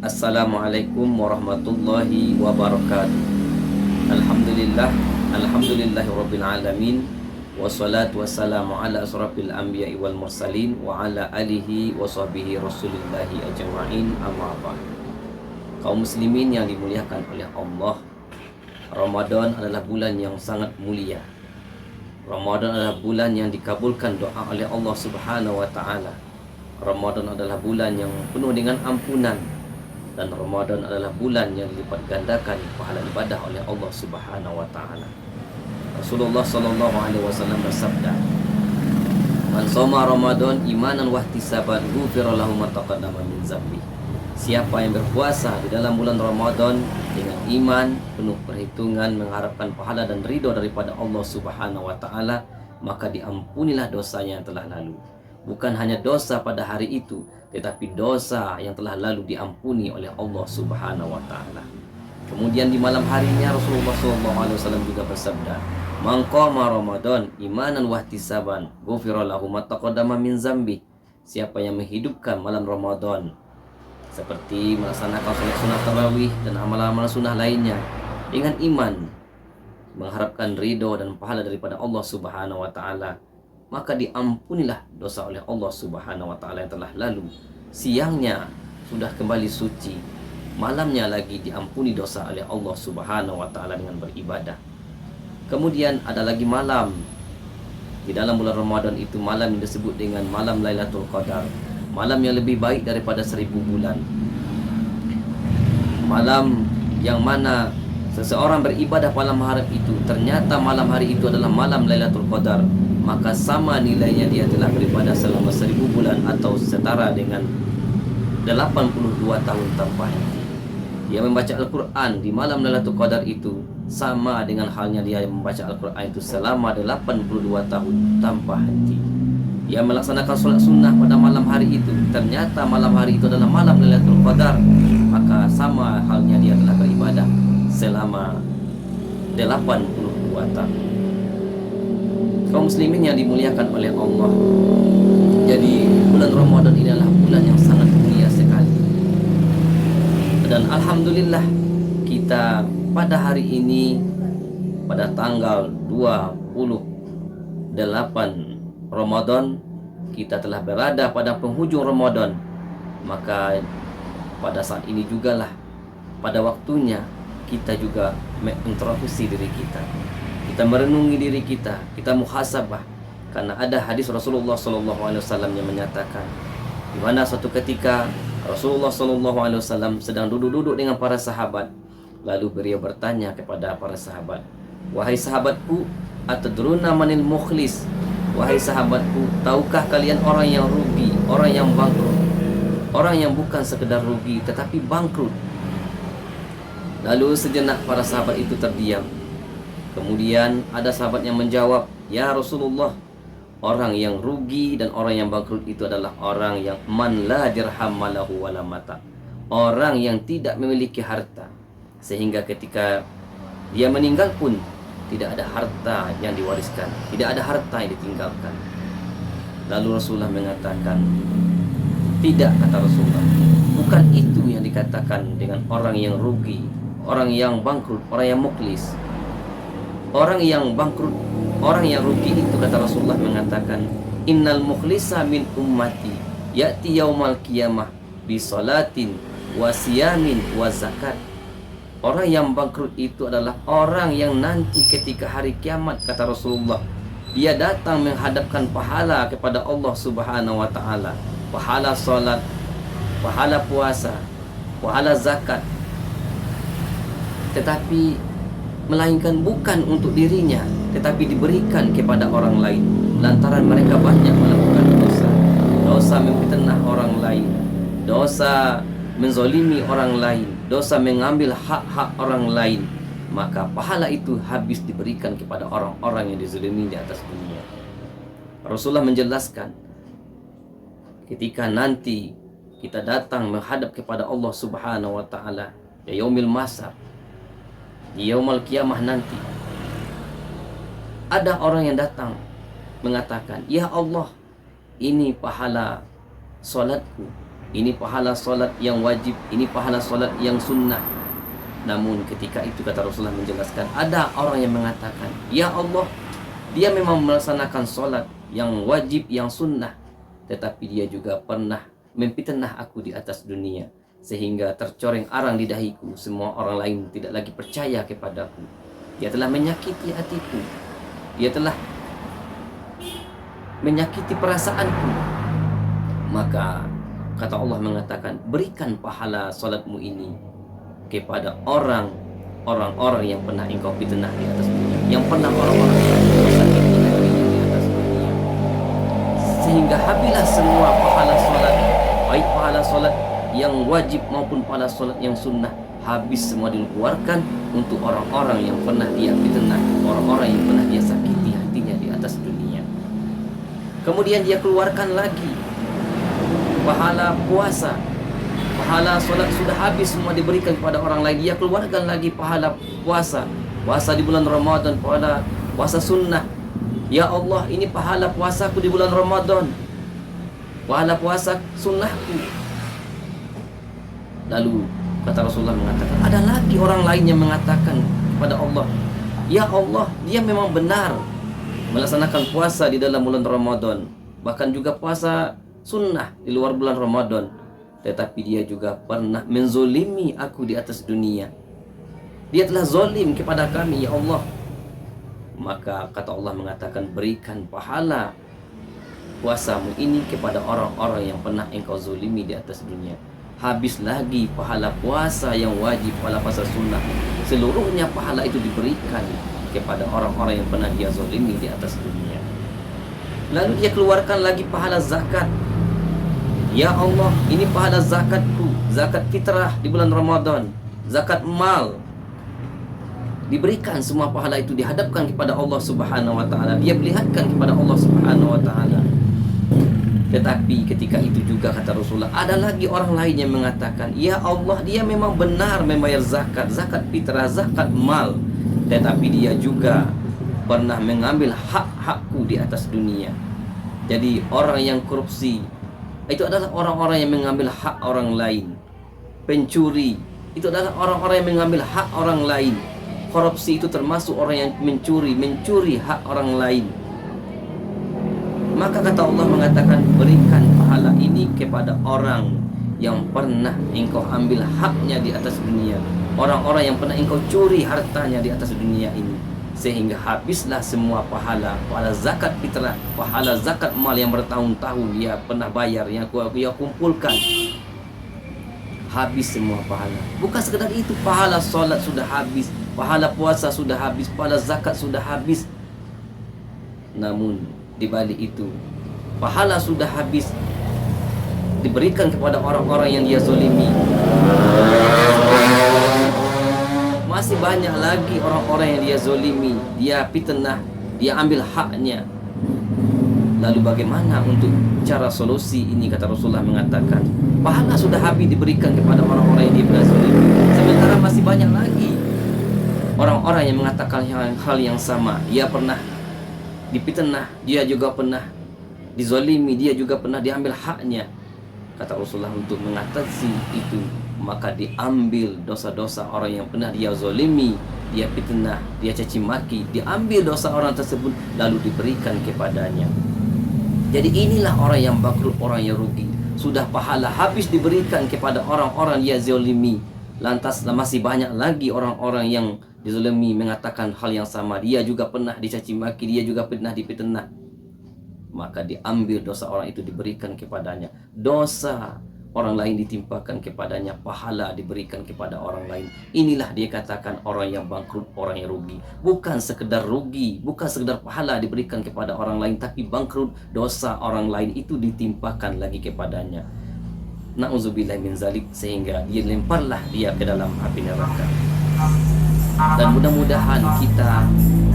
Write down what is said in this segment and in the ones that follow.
Assalamualaikum warahmatullahi wabarakatuh. Alhamdulillahirabbil alamin. Wassalatu wassalamu ala asrofil anbiya'i wal mursalin wa ala alihi wa sahbihi rasulillahi ajma'in, amma ba'd. Kaum muslimin yang dimuliakan oleh Allah, Ramadan adalah bulan yang sangat mulia. Ramadan adalah bulan yang dikabulkan doa oleh Allah Subhanahu wa taala. Ramadan adalah bulan yang penuh dengan ampunan, dan Ramadan adalah bulan yang dilipat gandakan pahala ibadah oleh Allah Subhanahu wa taala. Rasulullah sallallahu alaihi wasallam bersabda, "Man shoma Ramadan imanan wa ihtisaban, ghufira lahu ma taqaddama min dzambi." Siapa yang berpuasa di dalam bulan Ramadan dengan iman, penuh perhitungan, mengharapkan pahala dan ridho daripada Allah Subhanahu wa taala, maka diampunilah dosanya yang telah lalu. Bukan hanya dosa pada hari itu, tetapi dosa yang telah lalu diampuni oleh Allah Subhanahu wa taala. Kemudian di malam harinya Rasulullah SAW juga bersabda, "Man qama Ramadan imanan wa ihtisaban, ghufira lahu ma taqaddama min dzambi." Siapa yang menghidupkan malam Ramadan seperti melaksanakan salat sunah tarawih dan amal-amal sunnah lainnya dengan iman, mengharapkan ridho dan pahala daripada Allah Subhanahu wa taala, maka diampunilah dosa oleh Allah Subhanahu wa taala yang telah lalu. Siangnya sudah kembali suci, malamnya lagi diampuni dosa oleh Allah Subhanahu wa taala dengan beribadah. Kemudian ada lagi malam di dalam bulan Ramadan, itu malam yang disebut dengan malam Lailatul Qadar, malam yang lebih baik daripada 1000 bulan. Malam yang mana seseorang beribadah malam hari itu, ternyata malam hari itu adalah malam Lailatul Qadar, maka sama nilainya dia telah beribadah selama 1000 bulan atau setara dengan 82 tahun tanpa henti. Dia membaca Al-Quran di malam Lailatul Qadar itu sama dengan halnya dia membaca Al-Quran itu selama 82 tahun tanpa henti. Dia melaksanakan sholat sunnah pada malam hari itu, ternyata malam hari itu adalah malam Lailatul Qadar, maka sama halnya dia telah beribadah selama 82 tahun. Kaum muslimin yang dimuliakan oleh Allah, jadi bulan Ramadan ini adalah bulan yang sangat mulia sekali. Dan alhamdulillah, kita pada hari ini, pada tanggal 28 Ramadan, kita telah berada pada penghujung Ramadan. Maka pada saat ini jugalah pada waktunya kita juga mengintrospeksi diri kita. Kita merenungi diri kita, kita muhasabah, karena ada hadis Rasulullah SAW yang menyatakan, di mana suatu ketika Rasulullah SAW sedang duduk-duduk dengan para sahabat, lalu beliau bertanya kepada para sahabat, "Wahai sahabatku, atadruna manil mukhlis?" Wahai sahabatku, tahukah kalian orang yang rugi, orang yang bangkrut, orang yang bukan sekedar rugi tetapi bangkrut? Lalu sejenak para sahabat itu terdiam. Kemudian ada sahabat yang menjawab, "Ya Rasulullah, orang yang rugi dan orang yang bangkrut itu adalah orang yang man la dirham malahu wala mata." Orang yang tidak memiliki harta, sehingga ketika dia meninggal pun tidak ada harta yang diwariskan, tidak ada harta yang ditinggalkan. Lalu Rasulullah mengatakan, "Tidak," kata Rasulullah, "bukan itu yang dikatakan dengan orang yang rugi, orang yang bangkrut, orang yang muklis. Orang yang bangkrut, orang yang rugi itu," kata Rasulullah mengatakan, "Innal mukhlisa min ummati ya'ti yaumal qiyamah bi salatin wa siyamin wa zakat." Orang yang bangkrut itu adalah orang yang nanti ketika hari kiamat, kata Rasulullah, dia datang menghadapkan pahala kepada Allah Subhanahu wa taala, pahala salat, pahala puasa, pahala zakat, tetapi melainkan bukan untuk dirinya, tetapi diberikan kepada orang lain lantaran mereka banyak melakukan dosa. Dosa memfitnah orang lain, dosa menzolimi orang lain, dosa mengambil hak-hak orang lain, maka pahala itu habis diberikan kepada orang-orang yang dizalimi di atas dunia. Rasulullah menjelaskan, ketika nanti kita datang menghadap kepada Allah Subhanahu wa taala di yaumil mahsyar, di yaumul qiyamah nanti, ada orang yang datang mengatakan, "Ya Allah, ini pahala salatku, ini pahala solat yang wajib, ini pahala solat yang sunnah. Namun ketika itu kata Rasulullah menjelaskan, ada orang yang mengatakan, ya Allah, dia memang melaksanakan solat yang wajib, yang sunnah, tetapi dia juga pernah memfitnah aku di atas dunia, sehingga tercoreng arang di dahiku. Semua orang lain tidak lagi percaya kepadaku. Dia telah menyakiti hatiku, dia telah menyakiti perasaanku. Maka kata Allah mengatakan, berikan pahala salatmu ini kepada orang-orang yang pernah engkau fitnah di atas dunia, yang pernah orang-orang yang menyakiti hatinya di atas dunia, sehingga habislah semua pahala salat, baik pahala salat yang wajib maupun pahala salat yang sunnah, habis semua dikeluarkan untuk orang-orang yang pernah dia fitnah, orang-orang yang pernah dia sakiti hatinya di atas dunia. Kemudian dia keluarkan lagi pahala puasa, pahala solat sudah habis semua diberikan kepada orang lain. Dia keluarkan lagi pahala puasa, puasa di bulan Ramadan, pahala puasa sunnah. Ya Allah, ini pahala puasaku di bulan Ramadan, pahala puasa sunnahku. Lalu kata Rasulullah mengatakan, ada lagi orang lain yang mengatakan kepada Allah, ya Allah, dia memang benar melaksanakan puasa di dalam bulan Ramadan, bahkan juga puasa sunnah di luar bulan Ramadan, tetapi dia juga pernah menzolimi aku di atas dunia. Dia telah zolim kepada kami, ya Allah. Maka kata Allah mengatakan, berikan pahala puasamu ini kepada orang-orang yang pernah engkau zolimi di atas dunia. Habis lagi pahala puasa yang wajib, pahala puasa sunnah, seluruhnya pahala itu diberikan kepada orang-orang yang pernah dia zolimi di atas dunia. Lalu dia keluarkan lagi pahala zakat. Ya Allah, ini pahala zakatku, zakat fitrah di bulan Ramadan, zakat mal. Diberikan semua pahala itu, dihadapkan kepada Allah Subhanahu wa taala. Dia perlihatkan kepada Allah Subhanahu wa taala. Tetapi ketika itu juga kata Rasulullah, ada lagi orang lain yang mengatakan, ya Allah, dia memang benar membayar zakat, zakat fitrah, zakat mal, tetapi dia juga pernah mengambil hak-hakku di atas dunia. Jadi orang yang korupsi itu adalah orang-orang yang mengambil hak orang lain. Pencuri itu adalah orang-orang yang mengambil hak orang lain. Korupsi itu termasuk orang yang mencuri hak orang lain. Maka kata Allah mengatakan, berikan pahala ini kepada orang yang pernah engkau ambil haknya di atas dunia, orang-orang yang pernah engkau curi hartanya di atas dunia ini, sehingga habislah semua pahala zakat fitrah, pahala zakat mal yang bertahun-tahun dia pernah bayar, yang dia kumpulkan, habis semua pahala. Bukan sekedar itu, pahala solat sudah habis, pahala puasa sudah habis, pahala zakat sudah habis. Namun di balik itu, pahala sudah habis diberikan kepada orang-orang yang dia zolimi. Masih banyak lagi orang-orang yang dia zolimi, dia fitnah, dia ambil haknya. Lalu bagaimana untuk cara solusi ini? Kata Rasulullah mengatakan, pahala sudah habis diberikan kepada orang-orang yang dia pernah zolimi, sementara masih banyak lagi orang-orang yang mengatakan hal yang sama. Dia pernah difitnah, dia juga pernah dizolimi, dia juga pernah diambil haknya. Kata Rasulullah, untuk mengatasi itu, maka diambil dosa-dosa orang yang pernah dia zolimi, dia fitnah, dia caci maki, diambil dosa orang tersebut lalu diberikan kepadanya. Jadi inilah orang yang bangkrut, orang yang rugi. Sudah pahala habis diberikan kepada orang-orang yang zolimi, lantas masih banyak lagi orang-orang yang dizolimi mengatakan hal yang sama. Dia juga pernah dicaci maki, dia juga pernah difitnah. Maka diambil dosa orang itu diberikan kepadanya, dosa orang lain ditimpakan kepadanya, pahala diberikan kepada orang lain. Inilah dia katakan orang yang bangkrut, orang yang rugi. Bukan sekedar rugi, bukan sekedar pahala diberikan kepada orang lain, tapi bangkrut, dosa orang lain itu ditimpakan lagi kepadanya. Na'udzubillah min zalik, sehingga dia lemparlah dia ke dalam api neraka. Dan mudah-mudahan kita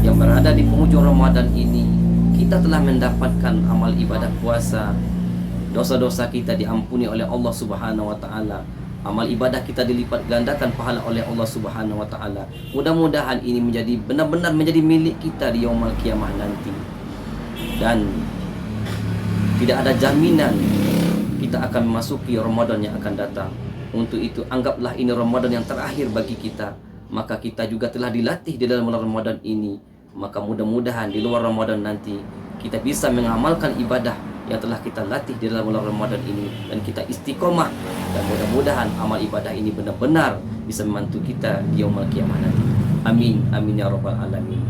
yang berada di penghujung Ramadan ini, kita telah mendapatkan amal ibadah puasa, dosa-dosa kita diampuni oleh Allah Subhanahu wa taala, amal ibadah kita dilipat gandakan pahala oleh Allah Subhanahu wa taala. Mudah-mudahan ini menjadi benar-benar menjadi milik kita di yaumul qiyamah nanti. Dan tidak ada jaminan kita akan memasuki Ramadan yang akan datang. Untuk itu anggaplah ini Ramadan yang terakhir bagi kita. Maka kita juga telah dilatih di dalam bulan Ramadan ini. Maka mudah-mudahan di luar Ramadan nanti kita bisa mengamalkan ibadah yang telah kita latih di dalam bulan Ramadan ini, dan kita istiqomah, dan mudah-mudahan amal ibadah ini benar-benar bisa membantu kita di yaumul qiyamah nanti. Amin amin ya rabbal alamin.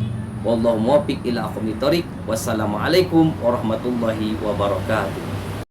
Wallahu muwaffiq ila aqwamit thoriq. Wassalamualaikum warahmatullahi wabarakatuh.